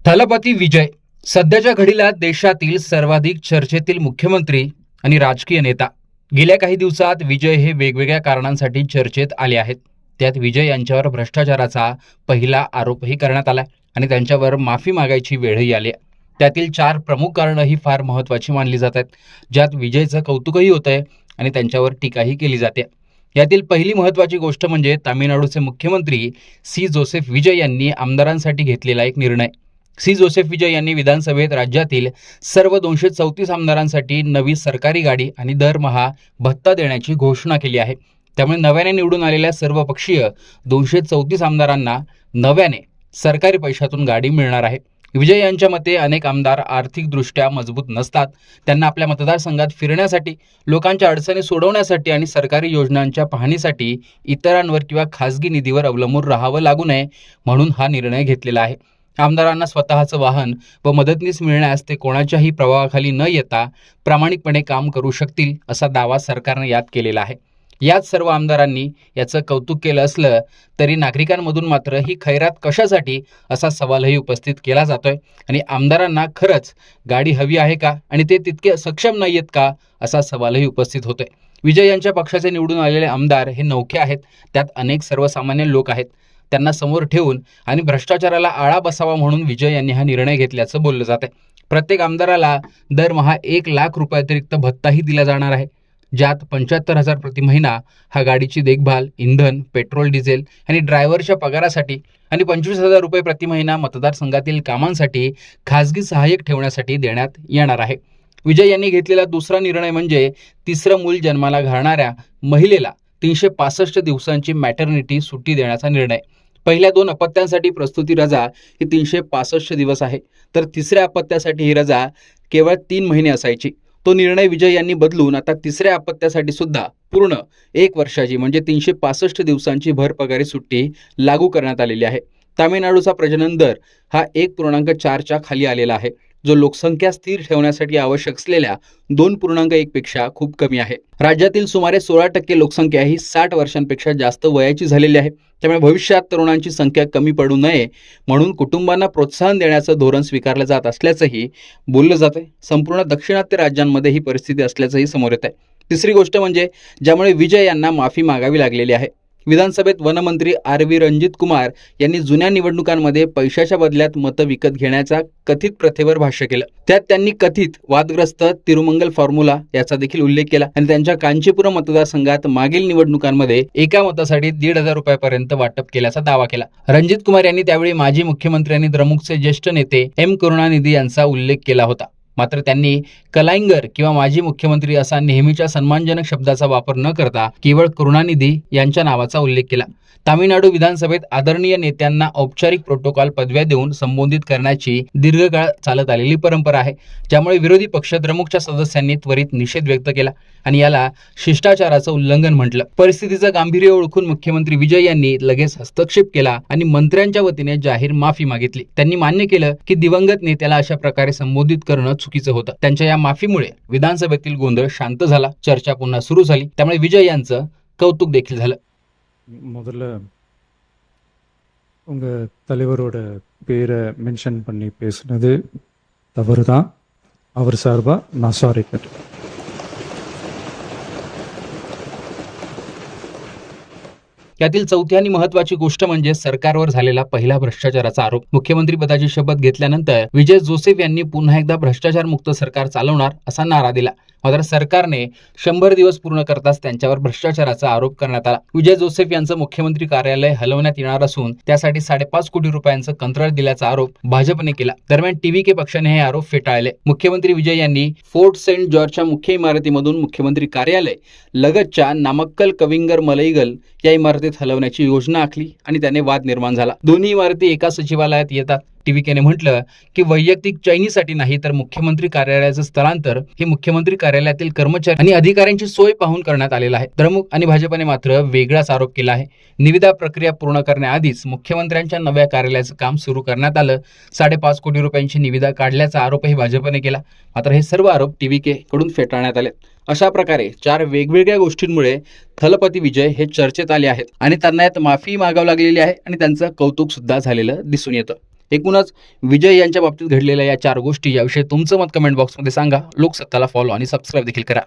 थलपती विजय सध्याच्या घडीला देशातील सर्वाधिक चर्चेतील मुख्यमंत्री आणि राजकीय नेता. गेल्या काही दिवसात विजय हे वेगवेगळ्या कारणांसाठी चर्चेत आले आहेत. त्यात विजय यांच्यावर भ्रष्टाचाराचा पहिला आरोपही करण्यात आला आणि त्यांच्यावर माफी मागायची वेळही आली. त्यातील 4 प्रमुख कारणं ही फार महत्त्वाची मानली जातात, ज्यात विजयचं कौतुकही होतंय आणि त्यांच्यावर टीकाही केली जाते. यातील पहिली महत्त्वाची गोष्ट म्हणजे तामिळनाडूचे मुख्यमंत्री सी जोसेफ विजय यांनी आमदारांसाठी घेतलेला एक निर्णय. सी जोसेफ विजय यांनी विधानसभेत राज्यातील सर्व 234 आमदारांसाठी नवी सरकारी गाडी आणि दरमहा भत्ता देण्याची घोषणा केली आहे. त्यामुळे नव्याने निवडून आलेल्या सर्व पक्षीय 234 आमदारांना नव्याने सरकारी पैशातून गाडी मिळणार आहे. विजय यांच्या मते अनेक आमदार आर्थिकदृष्ट्या मजबूत नसतात. त्यांना आपल्या मतदारसंघात फिरण्यासाठी, लोकांच्या अडचणी सोडवण्यासाठी आणि सरकारी योजनांच्या पाहणीसाठी इतरांवर किंवा खासगी निधीवर अवलंबून राहावं लागू नये, म्हणून हा निर्णय घेतलेला आहे. आमदारांना स्वतःचं वाहन व मदतनीस मिळण्यास ते कोणाच्याही प्रभावाखाली न येता प्रामाणिकपणे काम करू शकतील, असा दावा सरकारने यात केलेला आहे. याच सर्व आमदारांनी याचं कौतुक केलं असलं तरी नागरिकांमधून मात्र ही खैरात कशासाठी, असा सवालही उपस्थित केला जातोय. आणि आमदारांना खरंच गाडी हवी आहे का आणि ते तितके सक्षम नाहीयेत का, असा सवालही उपस्थित होतोय. विजय यांच्या पक्षाचे निवडून आलेले आमदार हे नवखे आहेत. त्यात अनेक सर्वसामान्य लोक आहेत. त्यांना समोर ठेवून आणि भ्रष्टाचाराला आळा बसावा म्हणून विजय यांनी हा निर्णय घेतल्याचं बोललं जात आहे. प्रत्येक आमदाराला दरमहा 1 लाख रुपये अतिरिक्त भत्ताही दिला जाणार आहे, ज्यात 75,000 प्रति महिना हा गाडीची देखभाल, इंधन, पेट्रोल, डिझेल आणि ड्रायव्हरच्या पगारासाठी आणि 25,000 रुपये प्रति महिना मतदारसंघातील कामांसाठी खासगी सहाय्यक ठेवण्यासाठी देण्यात येणार आहे. विजय यांनी घेतलेला दुसरा निर्णय म्हणजे तिसरं मूल जन्माला घालणाऱ्या महिलेला 365 दिवसांची मॅटर्निटी सुट्टी देण्याचा निर्णय. पहिल्या 2 अपत्यांसाठी प्रस्तुती रजा ही 365 दिवस आहे, तर तिसऱ्या अपत्यासाठी ही रजा केवळ 3 महिने असायची. तो निर्णय विजय यांनी बदलून आता तिसऱ्या अपत्यासाठी सुद्धा पूर्ण 1 वर्षाची म्हणजे 365 दिवसांची भरपगारी सुट्टी लागू करण्यात आलेली आहे. तामिळनाडूचा प्रजनन दर हा 1.4च्या खाली आलेला आहे, जो लोकसंख्या स्थिर ठेवण्यासाठी आवश्यक असलेल्या 2.1 पेक्षा खूप कमी आहे. राज्यातील सुमारे 16% लोकसंख्या ही 60 वर्षांपेक्षा जास्त वयाची झालेली आहे. त्यामुळे भविष्यात तरुणांची संख्या कमी पडू नये म्हणून कुटुंबांना प्रोत्साहन देण्याचं धोरण स्वीकारलं जात असल्याचंही बोललं जातंय. संपूर्ण दाक्षिणात्य राज्यांमध्ये ही परिस्थिती असल्याचंही समोर येत आहे. तिसरी गोष्ट म्हणजे ज्यामुळे विजय यांना माफी मागावी लागलेली आहे. विधानसभेत वनमंत्री आर.व्ही. रणजित कुमार यांनी जुन्या निवडणुकांमध्ये पैशाच्या बदल्यात मतं विकत घेण्याच्या कथित प्रथेवर भाष्य केलं. त्यात त्यांनी कथित वादग्रस्त तिरुमंगल फॉर्म्युला याचा देखील उल्लेख केला आणि त्यांच्या कांचीपुरम मतदारसंघात मागील निवडणुकांमध्ये एका मतासाठी 1,500 रुपयापर्यंत वाटप केल्याचा दावा केला. रणजित कुमार यांनी त्यावेळी माजी मुख्यमंत्री आणि द्रमुकचे ज्येष्ठ नेते एम करुणानिधी यांचा उल्लेख केला होता. मात्र त्यांनी कलाईंगर किंवा माजी मुख्यमंत्री असा नेहमीच्या सन्मानजनक शब्दाचा वापर न करता केवळ करुणानिधी यांच्या नावाचा उल्लेख केला. तामिळनाडू विधानसभेत आदरणीय नेत्यांना औपचारिक प्रोटोकॉल पदव्या देऊन संबोधित करण्याची दीर्घकाळ चालत आलेली परंपरा आहे, ज्यामुळे विरोधी पक्ष द्रमुकच्या सदस्यांनी त्वरित निषेध व्यक्त केला आणि याला शिष्टाचाराचं उल्लंघन म्हटलं. परिस्थितीचं गांभीर्य ओळखून मुख्यमंत्री विजय यांनी लगेच हस्तक्षेप केला आणि मंत्र्यांच्या वतीने जाहीर माफी मागितली. त्यांनी मान्य केलं की दिवंगत नेत्याला अशा प्रकारे संबोधित करणं चुकीचं होतं. त्यांच्या या माफीमुळे विधानसभेतील गोंधळ शांत झाला, चर्चा पुन्हा सुरू झाली. त्यामुळे विजय यांचं कौतुक देखील झालं. முதல்ல உங்கள் தலைவரோட பேரை மென்ஷன் பண்ணி பேசுனது தவறு தான். அவர் சார்பாக நான் சாரி கேட்டேன். यातील चौथी आणि महत्त्वाची गोष्ट म्हणजे सरकारवर झालेला पहिला भ्रष्टाचाराचा आरोप. मुख्यमंत्री पदाची शपथ घेतल्यानंतर विजय जोसेफ यांनी पुन्हा एकदा भ्रष्टाचार मुक्त सरकार चालवणार असा नारा दिला. मात्र सरकारने 100 दिवस पूर्ण करताच त्यांच्यावर भ्रष्टाचाराचा आरोप करण्यात आला. विजय जोसेफ यांचं मुख्यमंत्री कार्यालय हलवण्यात येणार असून त्यासाठी 5.5 कोटी रुपयांचं कंत्राट दिल्याचा आरोप भाजपने केला. दरम्यान टीव्हीके पक्षाने हे आरोप फेटाळले. मुख्यमंत्री विजय यांनी फोर्ट सेंट जॉर्जच्या मुख्य इमारतीमधून मुख्यमंत्री कार्यालय लगतच्या नामक्कल कविंगर मलईगल या इमारतीत हलवण्याची योजना आखली आणि त्याने वाद निर्माण झाला. दोन्ही इमारती एका सचिवालयात येतात. टीव्हीकेने म्हटलं की वैयक्तिक चैनीसाठी नाही तर मुख्यमंत्री कार्यालयाचं स्थलांतर हे मुख्यमंत्री कार्यालयातील कर्मचारी आणि अधिकाऱ्यांची सोय पाहून करण्यात आलेलं आहे. द्रमुक आणि भाजपने मात्र वेगळाच आरोप केला आहे. निविदा प्रक्रिया पूर्ण करण्याआधीच मुख्यमंत्र्यांच्या नव्या कार्यालयाचं काम सुरू करण्यात आलं. 5.5 कोटी रुपयांची निविदा काढल्याचा आरोपही भाजपने केला. मात्र हे सर्व आरोप टीव्हीके कडून फेटाळण्यात आले. अशा प्रकारे 4 वेगवेगळ्या गोष्टींमुळे थलपती विजय हे चर्चेत आले आहेत आणि त्यांना यात माफी मागावी लागलेली आहे आणि त्यांचं कौतुक सुद्धा झालेलं दिसून येतं. एकूणच विजय यांच्या बाबतीत घडलेल्या या 4 गोष्टी याविषयी तुमचं मत कमेंट बॉक्समध्ये सांगा. लोकसत्ताला फॉलो आणि सबस्क्राईब देखील करा.